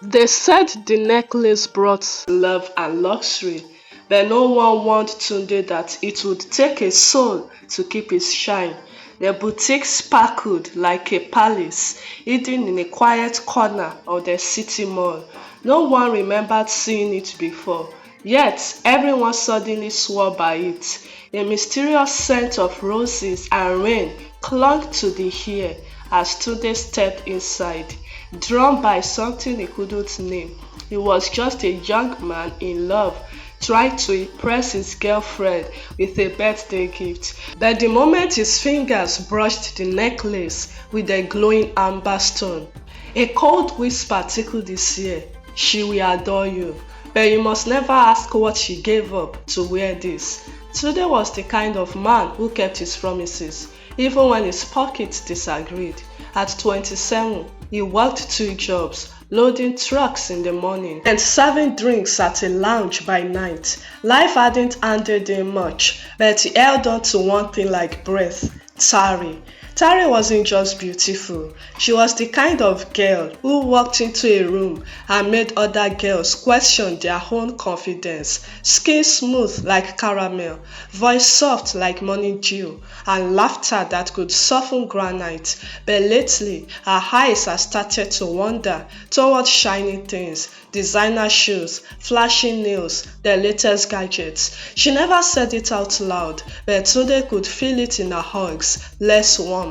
They said the necklace brought love and luxury, but no one warned Tunde that it would take a soul to keep its shine. The boutique sparkled like a palace hidden in a quiet corner of the city mall. No one remembered seeing it before, yet everyone suddenly swore by it. A mysterious scent of roses and rain clung to the air as Tunde stepped inside, drawn by something he couldn't name. He was just a young man in love, trying to impress his girlfriend with a birthday gift. But the moment his fingers brushed the necklace with the glowing amber stone, a cold whisper tickled his ear. She will adore you, but you must never ask what she gave up to wear this. Tunde was the kind of man who kept his promises, even when his pockets disagreed. At 27, he worked two jobs, loading trucks in the morning and serving drinks at a lounge by night. Life hadn't handed him much, but he held on to one thing like breath: Tari. Tari wasn't just beautiful. She was the kind of girl who walked into a room and made other girls question their own confidence. Skin smooth like caramel, voice soft like morning dew, and laughter that could soften granite. But lately, her eyes have started to wander toward shiny things, designer shoes, flashy nails, the latest gadgets. She never said it out loud, but Tunde could feel it in her hugs: less warmth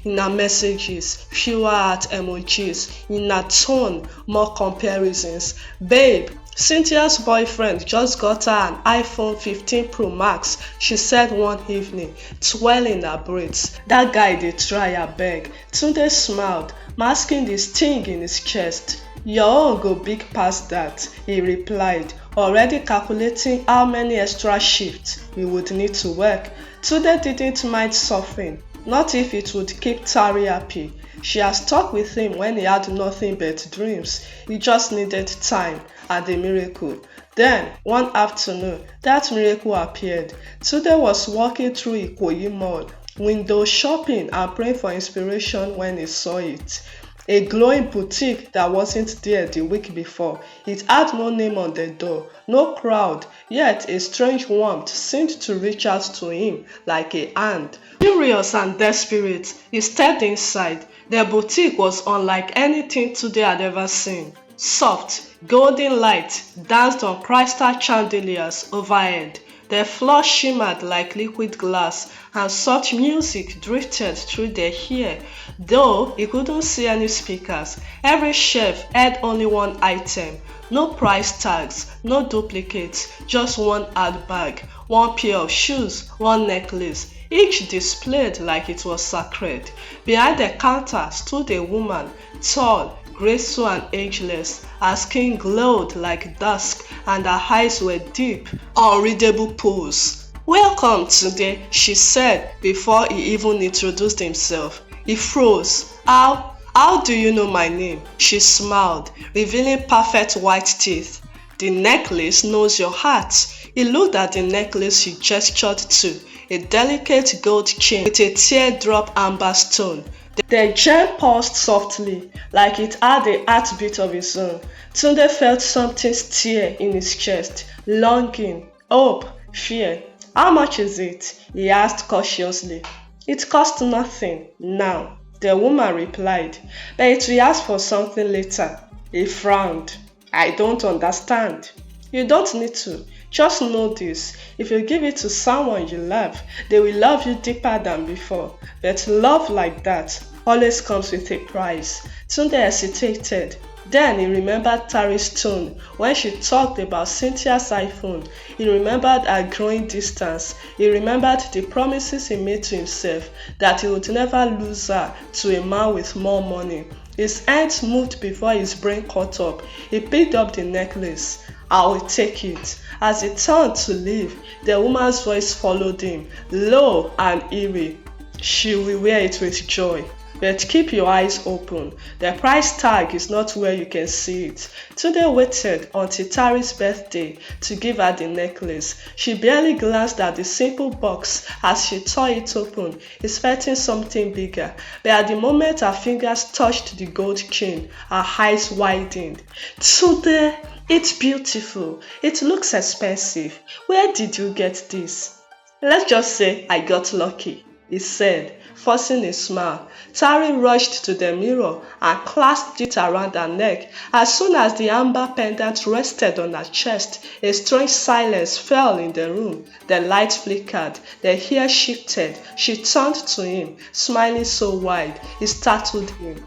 in her messages, fewer heart emojis, in her tone, more comparisons. Babe, Cynthia's boyfriend just got her an iPhone 15 Pro Max, she said one evening, twirling her braids. That guy dey try abeg. Tunde smiled, masking the sting in his chest. Your own go big past that, he replied, already calculating how many extra shifts he would need to work. Tunde didn't mind suffering, not if it would keep Tari happy. She had stuck with him when he had nothing but dreams. He just needed time and a miracle. Then, one afternoon, that miracle appeared. Tunde was walking through Ikoyi Mall, window shopping and praying for inspiration when he saw it. A glowing boutique that wasn't there the week before. It had no name on the door, no crowd, yet a strange warmth seemed to reach out to him like a hand. Curious and desperate, he stepped inside. The boutique was unlike anything Tunde had ever seen. Soft, golden light danced on crystal chandeliers overhead. The floor shimmered like liquid glass, and soft music drifted through the air. Though he couldn't see any speakers, every shelf had only one item. No price tags, no duplicates, just one handbag, one pair of shoes, one necklace, each displayed like it was sacred. Behind the counter stood a woman, tall, graceful and ageless. Her skin glowed like dusk and her eyes were deep, unreadable pools. Welcome Tunde, she said before he even introduced himself. He froze. How do you know my name? She smiled, revealing perfect white teeth. The necklace knows your heart. He looked at the necklace she gestured to, a delicate gold chain with a teardrop amber stone. The gem pulsed softly, like it had a heartbeat of its own. Tunde felt something stir in his chest, longing, hope, fear. How much is it? He asked cautiously. It cost nothing now, the woman replied, but it will ask for something later. He frowned. I don't understand. You don't need to. Just know this, if you give it to someone you love, they will love you deeper than before. But love like that always comes with a price. Tunde hesitated. Then he remembered Tari's tone when she talked about Cynthia's iPhone. He remembered her growing distance. He remembered the promises he made to himself that he would never lose her to a man with more money. His hands moved before his brain caught up. He picked up the necklace. I will take it. As he turned to leave, the woman's voice followed him, low and eerie. She will wear it with joy. but keep your eyes open. The price tag is not where you can see it. Tunde waited until Tari's birthday to give her the necklace. She barely glanced at the simple box as she tore it open, expecting something bigger. But at the moment her fingers touched the gold chain, her eyes widened. Tunde, it's beautiful. It looks expensive. Where did you get this? Let's just say I got lucky, he said, forcing a smile. Tari rushed to the mirror and clasped it around her neck. As soon as the amber pendant rested on her chest, a strange silence fell in the room. The light flickered, the hair shifted. She turned to him, smiling so wide, it startled him.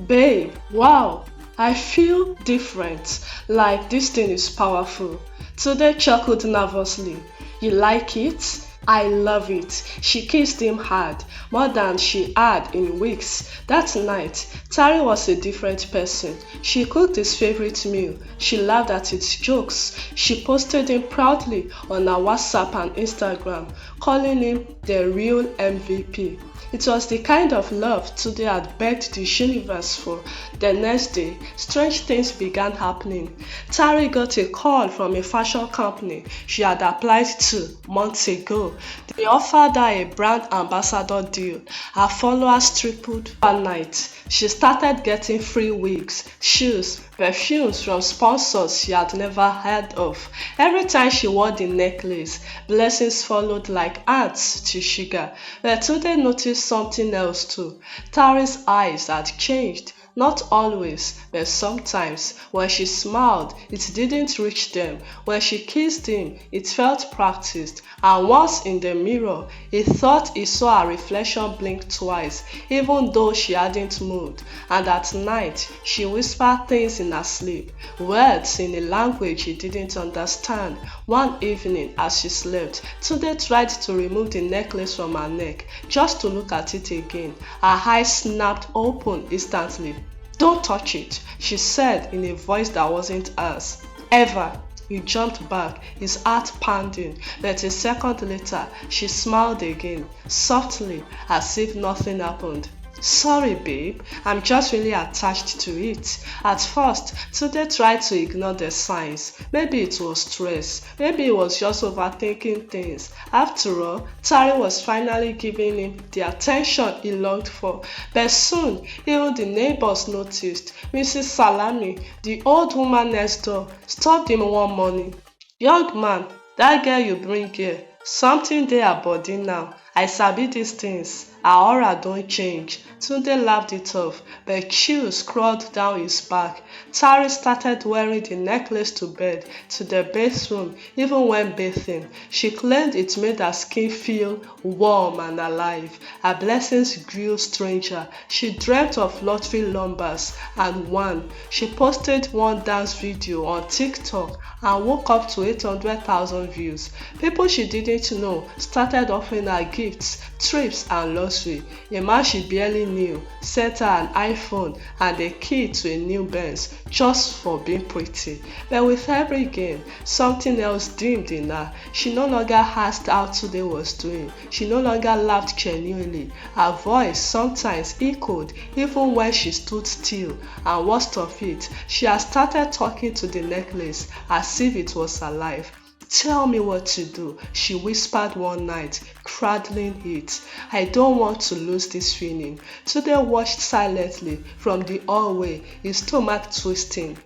Babe, wow, I feel different, like this thing is powerful. Tunde chuckled nervously. You like it? I love it. She kissed him hard, more than she had in weeks. That night, Tari was a different person. She cooked his favorite meal. She laughed at his jokes. She posted him proudly on her WhatsApp and Instagram, calling him the real MVP. It was the kind of love Tunde had begged the universe for. The next day, strange things began happening. Tari got a call from a fashion company she had applied to months ago. They offered her a brand ambassador deal. Her followers tripled overnight. She started getting free wigs, shoes, perfumes from sponsors she had never heard of. Every time she wore the necklace, blessings followed like ants to sugar. But Tunde noticed something else too. Tari's eyes had changed. Not always, but sometimes. When she smiled, it didn't reach them. When she kissed him, it felt practiced. And once in the mirror, he thought he saw her reflection blink twice, even though she hadn't moved. And at night, she whispered things in her sleep, words in a language he didn't understand. One evening, as she slept, Tunde tried to remove the necklace from her neck, just to look at it again. Her eyes snapped open instantly. Don't touch it, she said in a voice that wasn't hers. Ever. He jumped back, his heart pounding, but a second later, she smiled again, softly, as if nothing happened. Sorry, babe, I'm just really attached to it. At first, Tunde tried to ignore the signs. Maybe it was stress. Maybe he was just overthinking things. After all, Tari was finally giving him the attention he longed for. But soon, even the neighbors noticed. Mrs. Salami, the old woman next door, stopped him one morning. Young man, that girl you bring here, something dey her body now. I sabi these things. Her aura don't change. Tunde laughed it off, but chills crawled down his back. Tari started wearing the necklace to bed, to the bathroom, even when bathing. She claimed it made her skin feel warm and alive. Her blessings grew stranger. She dreamt of lottery numbers and won. She posted one dance video on TikTok and woke up to 800,000 views. People she didn't know started offering her gifts, trips and luxury. A man she barely knew sent her an iPhone and a key to a new Benz just for being pretty. But with every gain, something else dimmed in her. She no longer asked how Tunde was doing. She no longer laughed genuinely. Her voice sometimes echoed even when she stood still. And worst of it, she had started talking to the necklace as if it was alive. Tell me what to do, she whispered one night, cradling it. I don't want to lose this feeling. Tunde watched silently from the hallway, his stomach twisting.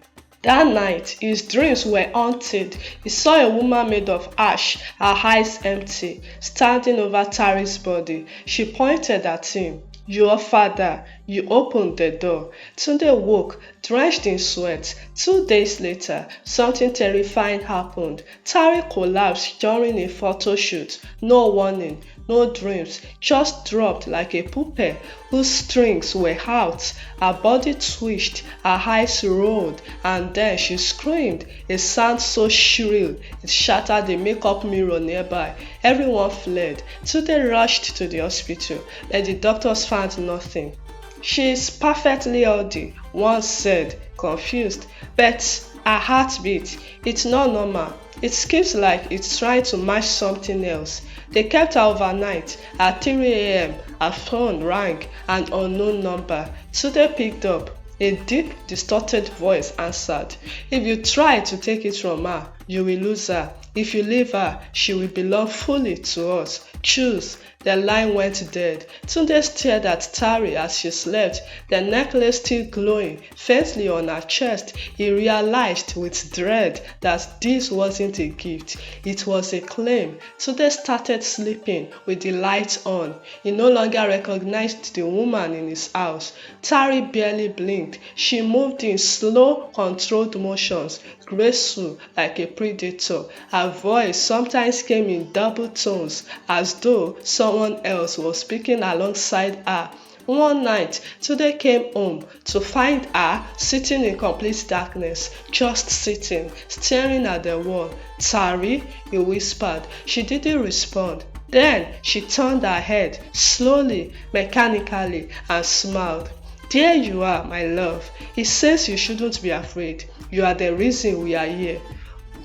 That night, his dreams were haunted. He saw a woman made of ash, her eyes empty, standing over Tari's body. She pointed at him. Your father. You opened the door. Tunde woke, drenched in sweat. 2 days later, something terrifying happened. Tari collapsed during a photo shoot. No warning, no dreams, just dropped like a puppet whose strings were out. Her body twitched, her eyes rolled, and then she screamed, a sound so shrill it shattered the makeup mirror nearby. Everyone fled. Tunde rushed to the hospital, but the doctors found nothing. She is perfectly healthy. one said, confused. But her heartbeat, it's not normal. It skips like it's trying to match something else. They kept her overnight. At 3 a.m., her phone rang, an unknown number. Tunde picked up. A deep, distorted voice answered. If you try to take it from her, you will lose her. If you leave her, she will belong fully to us. Choose. The line went dead. Tunde stared at Tari as she slept, the necklace still glowing faintly on her chest. He realized with dread that this wasn't a gift, it was a claim. Tunde started sleeping with the lights on. He no longer recognized the woman in his house. Tari barely blinked. She moved in slow, controlled motions, graceful like a predator. Her voice sometimes came in double tones, as though someone else was speaking alongside her. One night, Tunde came home to find her sitting in complete darkness, just sitting, staring at the wall. "Tari," he whispered. She didn't respond. Then she turned her head, slowly, mechanically, and smiled. "There you are, my love. He says you shouldn't be afraid. You are the reason we are here."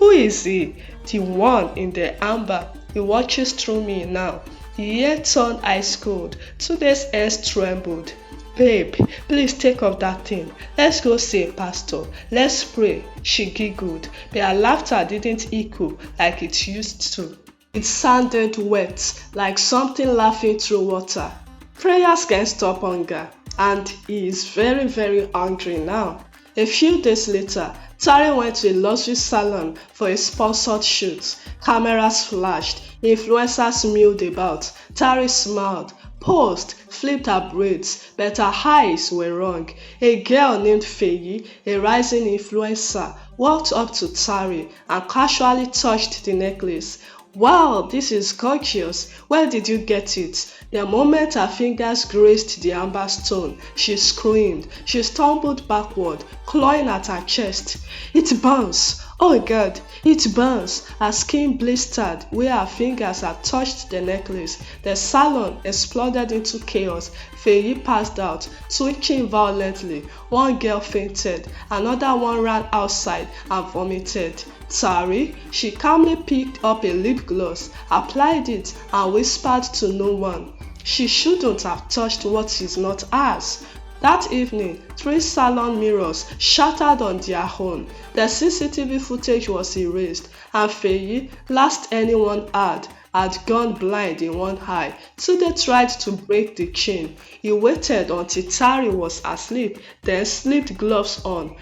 "Who is he?" "The one in the amber. He watches through me now." The ear turned ice cold. Tunde's hands trembled. "Babe, please take off that thing. Let's go see a pastor. Let's pray." She giggled, but her laughter didn't echo like it used to. It sounded wet, like something laughing through water. Prayers can stop hunger, and he is very, very hungry now. A few days later, Tari went to a luxury salon for a sponsored shoot. Cameras flashed, influencers milled about. Tari smiled, posed, flipped her braids, but her eyes were wrong. A girl named Feyi, a rising influencer, walked up to Tari and casually touched the necklace. "Wow, this is gorgeous. Where did you get it?" The moment her fingers grazed the amber stone, she screamed. She stumbled backward, clawing at her chest. "It burns! Oh God, it burns!" Her skin blistered where her fingers had touched the necklace. The salon exploded into chaos. Feyi passed out, twitching violently. One girl fainted. Another one ran outside and vomited. Tari, she calmly picked up a lip gloss, applied it, and whispered to no one. She shouldn't have touched what is not hers. That evening, 3 salon mirrors shattered on their own. The CCTV footage was erased, and Feyi, last anyone had gone blind in one eye. Tunde tried to break the chain. He waited until Tari was asleep, then slipped gloves on,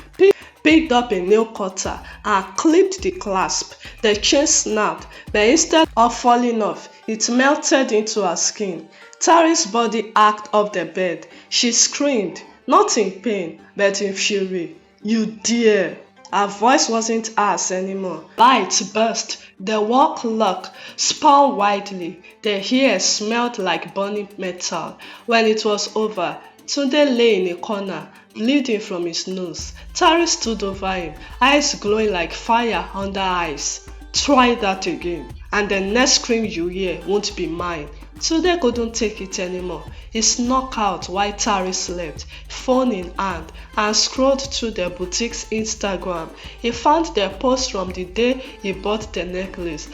picked up a nail cutter, and clipped the clasp. The chain snapped, but instead of falling off, it melted into her skin. Tari's body arced off the bed. She screamed, not in pain, but in fury. "You dare!" Her voice wasn't hers anymore. Lights burst. The wall clock spun widely. The hair smelled like burning metal. When it was over, Tunde lay in a corner, bleeding from his nose. Tari stood over him, eyes glowing like fire under eyes. "Try that again, and the next scream you hear won't be mine." Tunde couldn't take it anymore. He snuck out while Tari slept, phone in hand, and scrolled through the boutique's Instagram. He found the post from the day he bought the necklace.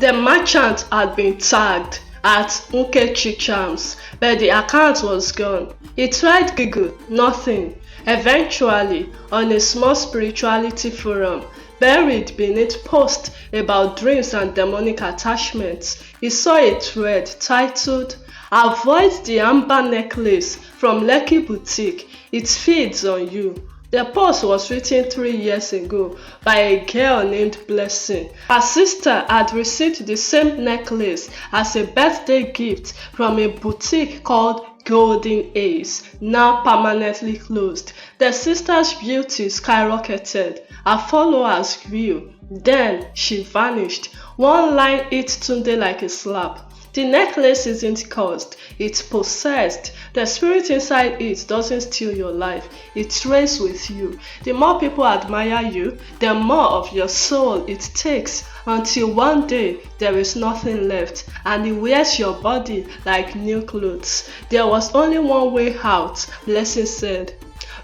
The merchant had been tagged at Nkechi Charms, but the account was gone. He tried Google, nothing. Eventually, on a small spirituality forum, buried beneath posts about dreams and demonic attachments, he saw a thread titled, "Avoid the amber necklace from Lekki Boutique. It feeds on you." The post was written 3 years ago by a girl named Blessing. Her sister had received the same necklace as a birthday gift from a boutique called Golden Ace, now permanently closed. The sister's beauty skyrocketed. Her followers grew. Then she vanished. One line hit Tunde like a slap. The necklace isn't cursed, it's possessed. The spirit inside it doesn't steal your life, it reigns with you. The more people admire you, the more of your soul it takes, until one day there is nothing left, and it wears your body like new clothes. There was only one way out, Blessing said.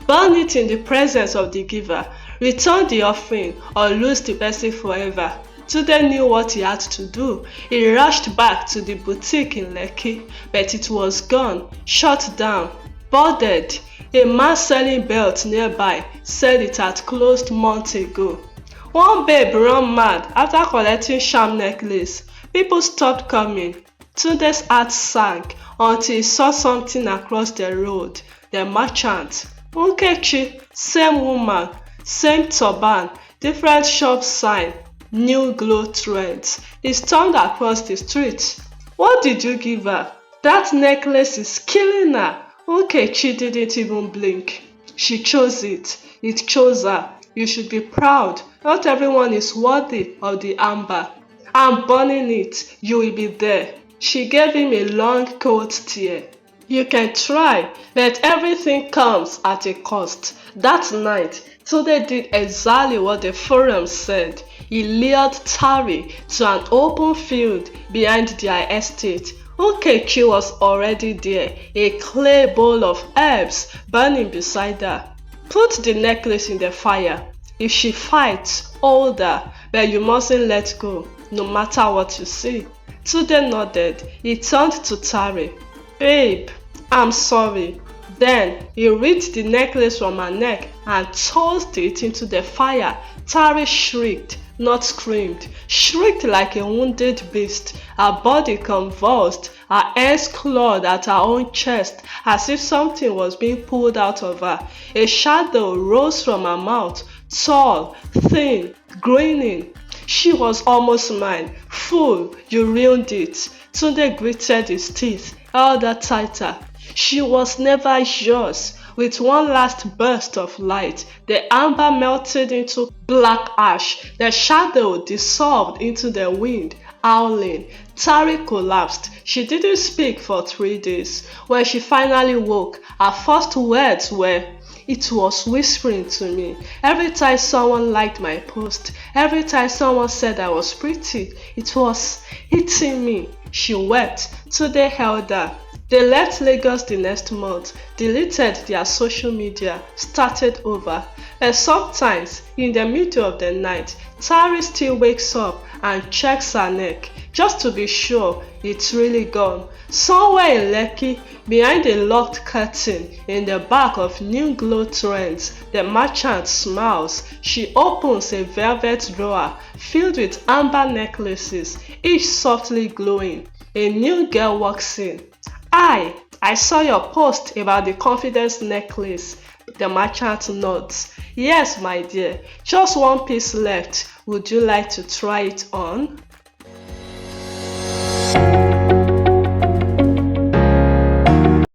burn it in the presence of the giver, return the offering, or lose the person forever. Tunde knew what he had to do. He rushed back to the boutique in Lekki, but it was gone, shut down, boarded. A man selling belts nearby said it had closed months ago. One babe ran mad after collecting sham necklace. People stopped coming. Tunde's heart sank until he saw something across the road. The merchant. Nkechi, same woman, same turban, different shop sign, new glow threads. He stormed across the street. What did you give her? That necklace is killing her. Nkechi didn't even blink. She chose it. It chose her. You should be proud. Not everyone is worthy of the amber. I'm burning it. You will be there. She gave him a long, cold stare. You can try, but everything comes at a cost. That night, Tunde did exactly what the forum said. He lured Tari to an open field behind their estate. Nkechi was already there, a clay bowl of herbs burning beside her. Put the necklace in the fire. If she fights, hold her, but you mustn't let go, no matter what you see. Tunde nodded. He turned to Tari. Babe, I'm sorry. Then he ripped the necklace from her neck and tossed it into the fire. Tari shrieked, not screamed, shrieked like a wounded beast. Her body convulsed, her hands clawed at her own chest as if something was being pulled out of her. A shadow rose from her mouth, tall, thin, grinning. She was almost mine. Fool, you ruined it. Tunde gritted his teeth, held her tighter. She was never yours. With one last burst of light, the amber melted into black ash. The shadow dissolved into the wind, howling. Tari collapsed. She didn't speak for 3 days. When she finally woke, her first words were, "It was whispering to me. Every time someone liked my post, every time someone said I was pretty, it was hitting me." She wept. Tunde held her. They left Lagos the next month, deleted their social media, started over. And sometimes, in the middle of the night, Tari still wakes up and checks her neck, just to be sure it's really gone. Somewhere in Lekki, behind a locked curtain, in the back of new glow trends, the merchant smiles. She opens a velvet drawer filled with amber necklaces, each softly glowing. A new girl walks in. I saw your post about the confidence necklace. The merchant nods. Yes, my dear. Just one piece left. Would you like to try it on?